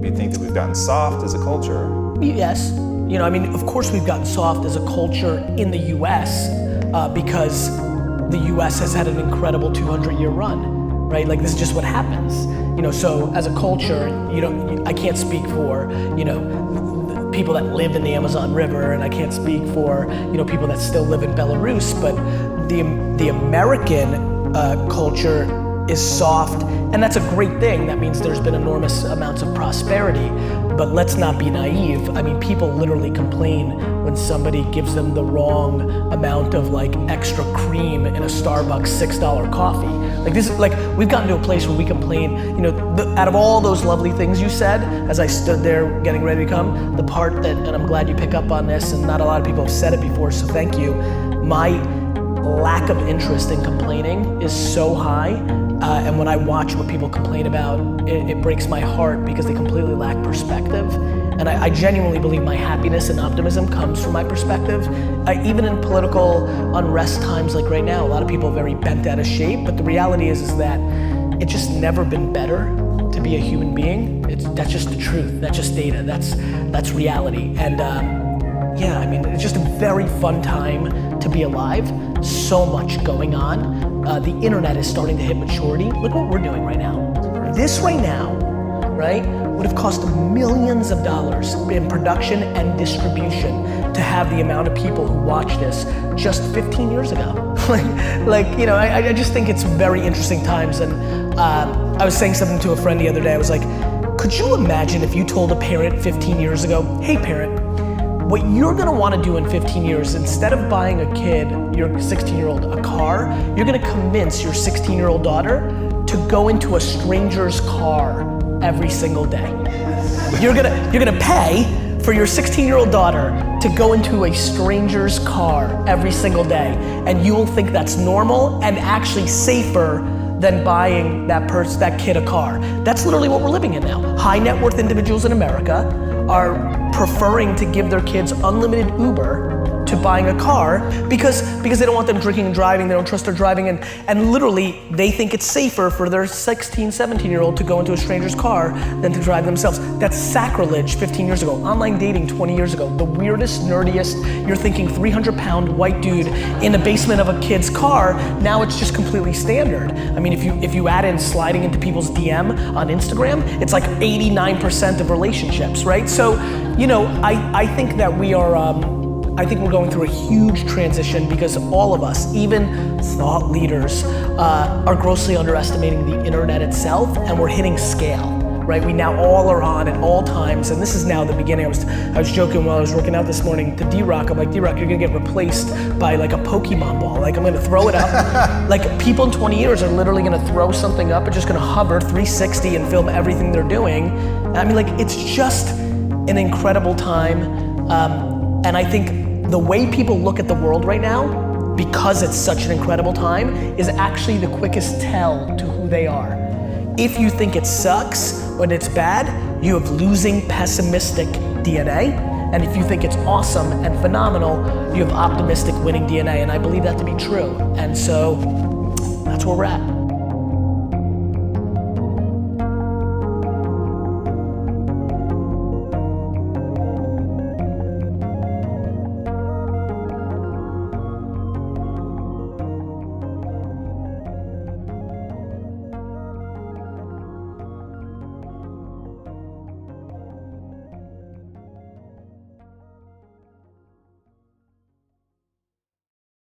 Do you think that we've gotten soft as a culture? Yes. You know, I mean, of course we've gotten soft as a culture in the US because the US has had an incredible 200-year run, right? Like this is just what happens. You know, so as a culture, I can't speak for, people that live in the Amazon River, and I can't speak for, people that still live in Belarus, but the American culture is soft, and that's a great thing. That means there's been enormous amounts of prosperity, but let's not be naive. I mean, people literally complain when somebody gives them the wrong amount of like extra cream in a Starbucks $6 coffee. Like this is like, we've gotten to a place where we complain, out of all those lovely things you said, as I stood there getting ready to come, the part that, and I'm glad you pick up on this, and not a lot of people have said it before, so thank you. My lack of interest in complaining is so high, and when I watch what people complain about, it breaks my heart because they completely lack perspective. And I genuinely believe my happiness and optimism comes from my perspective. Even in political unrest times like right now, a lot of people are very bent out of shape, but the reality is that it's just never been better to be a human being. That's just the truth, that's just data, that's reality. And yeah, I mean, it's just a very fun time to be alive. So much going on. The internet is starting to hit maturity. Look what we're doing right now. This right now, right, would have cost millions of dollars in production and distribution to have the amount of people who watch this just 15 years ago. I just think it's very interesting times. And I was saying something to a friend the other day. I was like, could you imagine if you told a parent 15 years ago, hey parent, what you're gonna wanna do in 15 years, instead of buying a kid, your 16-year-old, a car, you're gonna convince your 16-year-old daughter to go into a stranger's car every single day. You're gonna pay for your 16-year-old daughter to go into a stranger's car every single day, and you'll think that's normal and actually safer than buying that kid a car. That's literally what we're living in now. High net worth individuals in America are preferring to give their kids unlimited Uber to buying a car because they don't want them drinking and driving, they don't trust their driving, and literally they think it's safer for their 16, 17-year-old to go into a stranger's car than to drive themselves. That's sacrilege 15 years ago. Online dating 20 years ago. The weirdest, nerdiest, you're thinking 300-pound white dude in the basement of a kid's car, now it's just completely standard. I mean, if you add in sliding into people's DM on Instagram, it's like 89% of relationships, right? So, I think that we are, I think we're going through a huge transition because all of us, even thought leaders, are grossly underestimating the internet itself, and we're hitting scale, right? We now all are on at all times, and this is now the beginning. I was joking while I was working out this morning to D-Rock. I'm like, D-Rock, you're gonna get replaced by like a Pokemon ball. Like I'm gonna throw it up. Like people in 20 years are literally gonna throw something up and just gonna hover 360 and film everything they're doing. I mean, like it's just an incredible time, and I think the way people look at the world right now, because it's such an incredible time, is actually the quickest tell to who they are. If you think it sucks when it's bad, you have losing, pessimistic DNA, and if you think it's awesome and phenomenal, you have optimistic, winning DNA, and I believe that to be true. And so, that's where we're at.